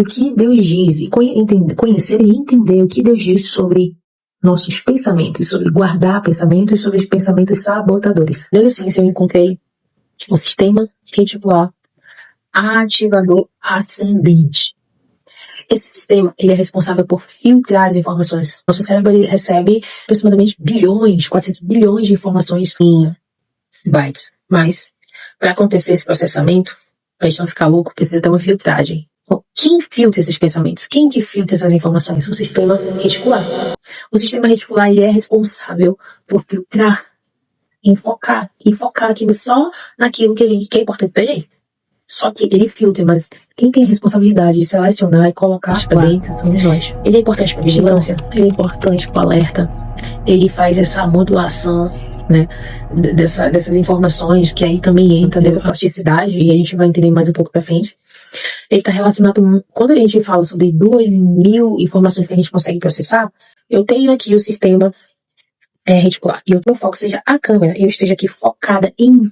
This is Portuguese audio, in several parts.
o que Deus diz e conhecer e entender o que Deus diz sobre nossos pensamentos, sobre guardar pensamentos e sobre os pensamentos sabotadores. Neurociência, eu encontrei um sistema reticular ativador ascendente. Esse sistema, ele é responsável por filtrar as informações. Nosso cérebro, ele recebe aproximadamente 400 bilhões de informações em bytes. Mas, para acontecer esse processamento, para a gente não ficar louco, precisa ter uma filtragem. Bom, quem filtra esses pensamentos? Quem que filtra essas informações? O sistema reticular. O sistema reticular, ele é responsável por filtrar, enfocar e focar aquilo só naquilo que é importante pra gente. Só que ele filtra, mas quem tem a responsabilidade de selecionar e colocar para dentro somos nós. Ele é importante para vigilância, ele é importante para alerta, ele faz essa modulação, né, dessas informações, que aí também entra a plasticidade, e a gente vai entender mais um pouco para frente. Ele está relacionado, quando a gente fala sobre 2.000 informações que a gente consegue processar, eu tenho aqui o sistema reticular, e o meu foco seja a câmera, e eu esteja aqui focada em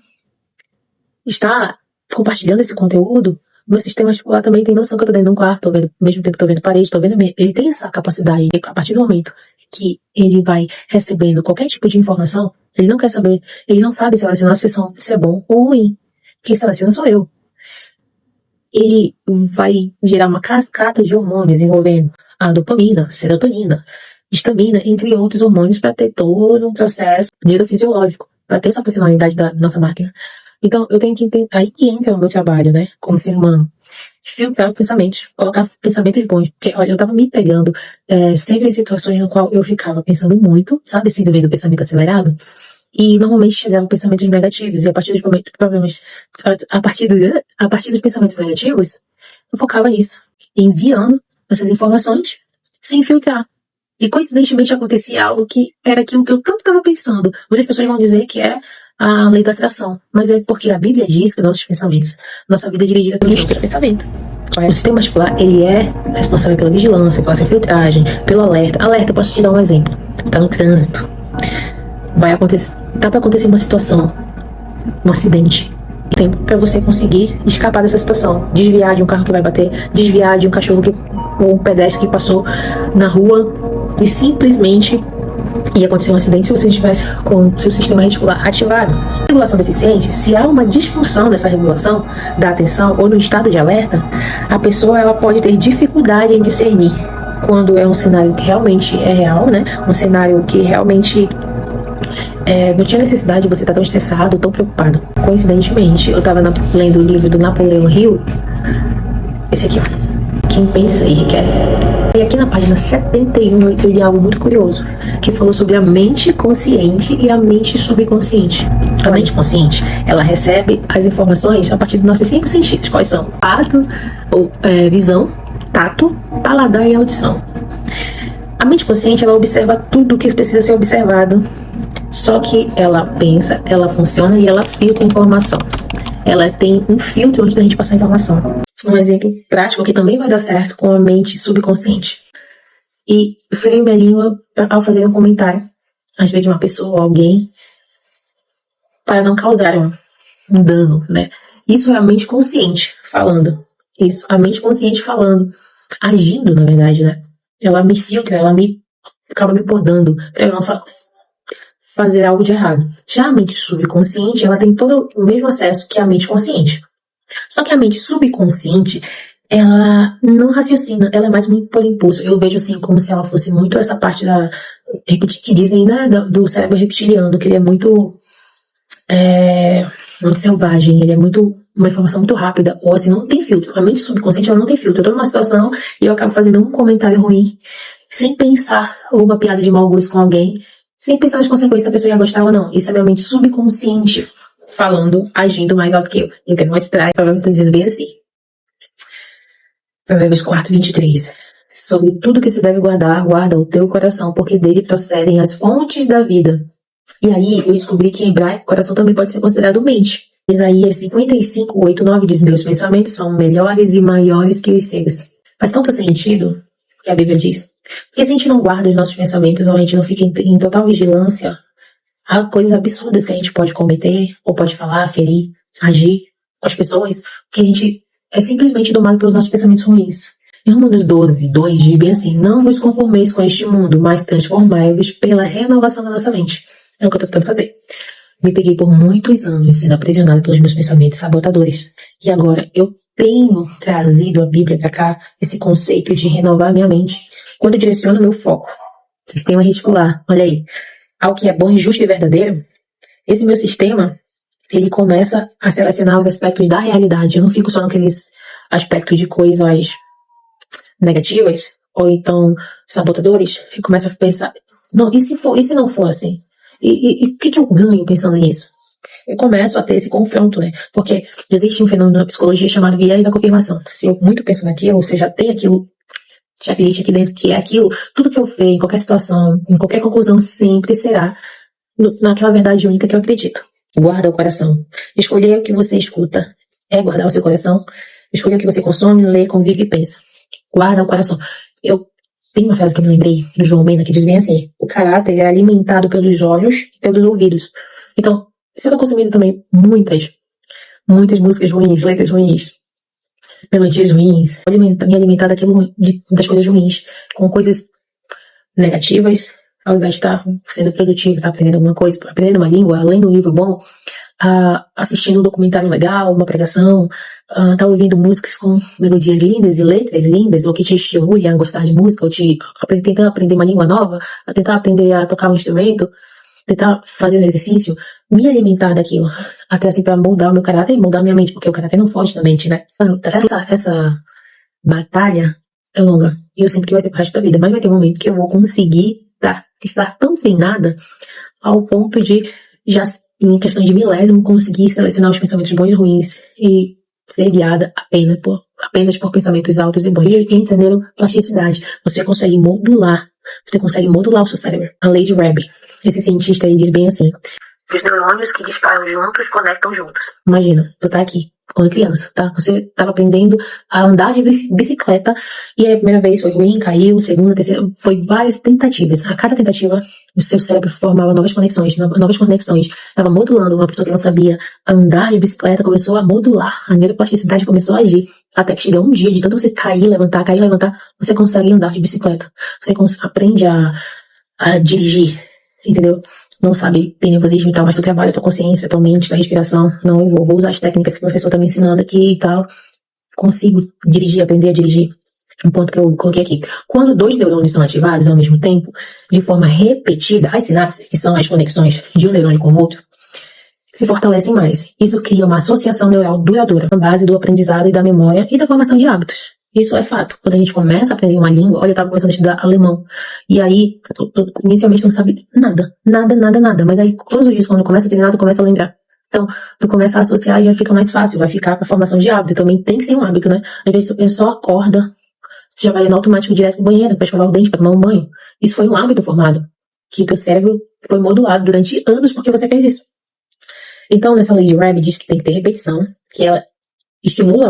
estar compartilhando esse conteúdo. Meu sistema reticular também tem noção que eu tô dentro de um quarto, tô vendo, ao mesmo tempo que tô vendo parede, tô vendo, ele tem essa capacidade, a partir do momento que ele vai recebendo qualquer tipo de informação, ele não quer saber, ele não sabe selecionar se é bom ou ruim. Quem seleciona sou eu. Ele vai gerar uma cascata de hormônios envolvendo a dopamina, serotonina, histamina, entre outros hormônios, para ter todo um processo neurofisiológico, para ter essa funcionalidade da nossa máquina. Então, eu tenho que entender, aí que entra o meu trabalho, né, como ser humano. Filtrar pensamentos, colocar pensamentos bons. Porque, olha, eu tava me pegando sempre em situações no qual eu ficava pensando muito, sabe, síndrome do pensamento acelerado? E normalmente chegavam pensamentos negativos, e a partir dos problemas, a partir dos pensamentos negativos, eu focava nisso, enviando essas informações sem filtrar. E coincidentemente acontecia algo que era aquilo que eu tanto estava pensando. Muitas pessoas vão dizer que é a lei da atração, mas é porque a Bíblia diz que nossos pensamentos, nossa vida é dirigida pelos nossos pensamentos. O sistema reticular, ele é responsável pela vigilância, pela filtragem, pelo alerta. Alerta, posso te dar um exemplo. Tá no trânsito, tá para acontecer uma situação, um acidente. Tempo para você conseguir escapar dessa situação, desviar de um carro que vai bater, desviar de um cachorro ou um pedestre que passou na rua e simplesmente ia acontecer um acidente se você estivesse com o seu sistema reticular ativado. Regulação deficiente, se há uma disfunção dessa regulação da atenção ou no estado de alerta, a pessoa ela pode ter dificuldade em discernir quando é um cenário que realmente é real, né? Um cenário que realmente não tinha necessidade de você estar tão estressado, tão preocupado. Coincidentemente, eu estava lendo o livro do Napoleão Hill, esse aqui, ó, Quem Pensa Enriquece. E aqui na página 71 eu li algo muito curioso, que falou sobre a mente consciente e a mente subconsciente. A mente consciente, ela recebe as informações a partir dos nossos 5 sentidos. Quais são? Tato, visão, tato, paladar e audição. A mente consciente, ela observa tudo o que precisa ser observado. Só que ela pensa, ela funciona e ela filtra a informação. Ela tem um filtro antes da gente passar a informação. Um exemplo prático que também vai dar certo com a mente subconsciente. E freio minha língua ao fazer um comentário a respeito de uma pessoa ou alguém para não causar um dano, né? Isso é a mente consciente falando. Isso, a mente consciente falando. Agindo, na verdade, né? Ela me filtra, ela acaba me podando para eu não fazer algo de errado. Já a mente subconsciente, ela tem todo o mesmo acesso que a mente consciente. Só que a mente subconsciente, ela não raciocina, ela é mais muito por impulso. Eu vejo assim como se ela fosse muito essa parte que dizem, né, do cérebro reptiliano, que ele é muito selvagem, ele é uma informação muito rápida, ou assim, não tem filtro. A mente subconsciente, ela não tem filtro. Eu tô numa situação e eu acabo fazendo um comentário ruim, sem pensar, ou uma piada de mau gosto com alguém, sem pensar nas consequências se a pessoa ia gostar ou não. Isso é minha mente subconsciente falando, agindo mais alto que eu. Eu quero mostrar, Provérbios está dizendo bem assim. Provérbios 4:23. Sobre tudo que se deve guardar, guarda o teu coração, porque dele procedem as fontes da vida. E aí eu descobri que em hebraico, coração também pode ser considerado mente. Isaías 55:8-9 diz, meus pensamentos são melhores e maiores que os seus. Faz tanto sentido que a Bíblia diz. Porque se a gente não guarda os nossos pensamentos, ou a gente não fica em total vigilância, há coisas absurdas que a gente pode cometer, ou pode falar, ferir, agir com as pessoas, que a gente é simplesmente domado pelos nossos pensamentos ruins. Em Romanos 12, 2 diz bem assim: não vos conformeis com este mundo, mas transformai-vos pela renovação da nossa mente. É o que eu estou tentando fazer. Me peguei por muitos anos sendo aprisionado pelos meus pensamentos sabotadores. E agora eu tenho trazido a Bíblia para cá, esse conceito de renovar minha mente, quando eu direciono meu foco. Sistema reticular, olha aí, ao que é bom, justo e verdadeiro, esse meu sistema, ele começa a selecionar os aspectos da realidade. Eu não fico só naqueles aspectos de coisas negativas, ou então sabotadores, eu começo a pensar, não, e se não for assim? E o que eu ganho pensando nisso? Eu começo a ter esse confronto, né? Porque existe um fenômeno na psicologia chamado viés da confirmação. Se eu muito penso naquilo, ou seja, tem aquilo, checklist aqui dentro, que é aquilo, tudo que eu vejo, em qualquer situação, em qualquer conclusão, sempre será naquela verdade única que eu acredito. Guarda o coração. Escolher o que você escuta é guardar o seu coração. Escolher o que você consome, lê, convive e pensa. Guarda o coração. Tem uma frase que eu me lembrei do João Mena que diz bem assim: o caráter é alimentado pelos olhos e pelos ouvidos. Então, se eu tô consumindo também muitas músicas ruins, letras ruins, melodias ruins, me alimentar das coisas ruins, com coisas negativas, ao invés de estar sendo produtivo, estar aprendendo alguma coisa, aprendendo uma língua, lendo um livro bom, assistindo um documentário legal, uma pregação, tá ouvindo músicas com melodias lindas e letras lindas, ou que te estimulem a gostar de música, ou tentar aprender uma língua nova, a tentar aprender a tocar um instrumento, tentar fazer um exercício, me alimentar daquilo, até assim para moldar o meu caráter e moldar minha mente, porque o caráter não foge da mente, né? Essa batalha é longa, e eu sinto que vai ser pro resto da vida, mas vai ter um momento que eu vou conseguir estar tão treinada ao ponto de já em questão de milésimo, conseguir selecionar os pensamentos bons e ruins e ser guiada apenas por pensamentos altos e bons. E entenderam plasticidade. Você consegue modular o seu cérebro. A Lady Webb, esse cientista aí, diz bem assim: os neurônios que disparam juntos conectam juntos. Imagina, você tá aqui, quando criança, tá? Você estava aprendendo a andar de bicicleta e a primeira vez foi ruim, caiu, segunda, terceira, foi várias tentativas. A cada tentativa, o seu cérebro formava novas conexões. Estava modulando. Uma pessoa que não sabia andar de bicicleta começou a modular, a neuroplasticidade começou a agir. Até que chega um dia, de tanto você cair, levantar, você consegue andar de bicicleta. Você aprende a dirigir, entendeu? Não sabe, tem nervosismo e tal, mas tu trabalha a tua consciência, tua mente, tua respiração. Não, eu vou usar as técnicas que o professor tá me ensinando aqui e tal. Consigo dirigir, aprender a dirigir. Um ponto que eu coloquei aqui. Quando dois neurônios são ativados ao mesmo tempo, de forma repetida, as sinapses, que são as conexões de um neurônio com o outro, se fortalecem mais. Isso cria uma associação neural duradoura, na base do aprendizado e da memória e da formação de hábitos. Isso é fato. Quando a gente começa a aprender uma língua, olha, eu estava começando a estudar alemão. E aí, inicialmente não sabe nada. Mas aí, todos os dias, quando começa a treinar, tu começa a lembrar. Então, tu começa a associar e já fica mais fácil, vai ficar para a formação de hábito. Também tem que ser um hábito, né? Às vezes tu só acorda, já vai no automático direto pro banheiro, para escovar o dente, para tomar um banho. Isso foi um hábito formado, que teu cérebro foi modulado durante anos porque você fez isso. Então, nessa lei de Webb diz que tem que ter repetição, que ela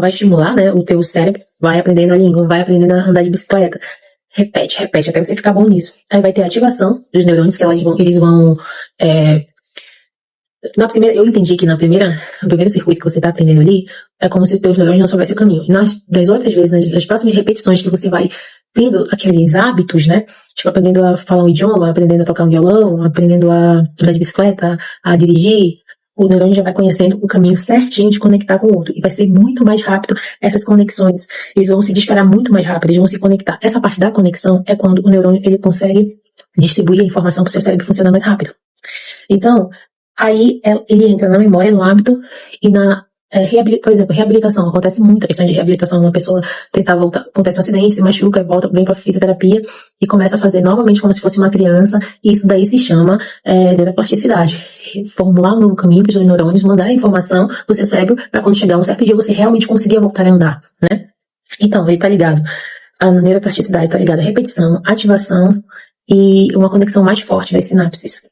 vai estimular, né, o teu cérebro, vai aprendendo a língua, vai aprendendo a andar de bicicleta. Repete, até você ficar bom nisso. Aí vai ter a ativação dos neurônios, que eles vão eu entendi que no primeiro circuito que você está aprendendo ali, é como se os teus neurônios não soubessem o caminho. E das outras vezes, nas próximas repetições que você vai tendo aqueles hábitos, né? Tipo, aprendendo a falar um idioma, aprendendo a tocar um violão, aprendendo a andar de bicicleta, a dirigir, o neurônio já vai conhecendo o caminho certinho de conectar com o outro. E vai ser muito mais rápido essas conexões. Eles vão se disparar muito mais rápido, eles vão se conectar. Essa parte da conexão é quando o neurônio ele consegue distribuir a informação para o seu cérebro funcionar mais rápido. Então, aí ele entra na memória, no hábito e na por exemplo, reabilitação. Acontece muito a questão de reabilitação. Uma pessoa tentar voltar, acontece um acidente, se machuca, vem para fisioterapia e começa a fazer novamente como se fosse uma criança. E isso daí se chama neuroplasticidade. Formular um novo caminho para os neurônios, mandar a informação para o seu cérebro para quando chegar um certo dia você realmente conseguir voltar a andar, né? Então, ele está ligado. A neuroplasticidade está ligada à repetição, ativação e uma conexão mais forte das sinapses.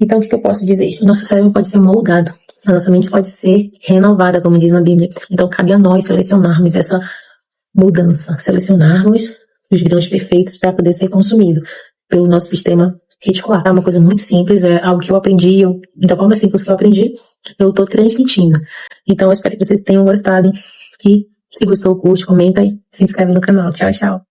Então, o que eu posso dizer? O nosso cérebro pode ser moldado. A nossa mente pode ser renovada, como diz na Bíblia. Então, cabe a nós selecionarmos essa mudança. Selecionarmos os grãos perfeitos para poder ser consumido pelo nosso sistema reticular. É uma coisa muito simples, é algo que eu aprendi, da forma simples que eu aprendi, eu estou transmitindo. Então, eu espero que vocês tenham gostado e Se gostou, curte, comenta e se inscreve no canal. Tchau, tchau.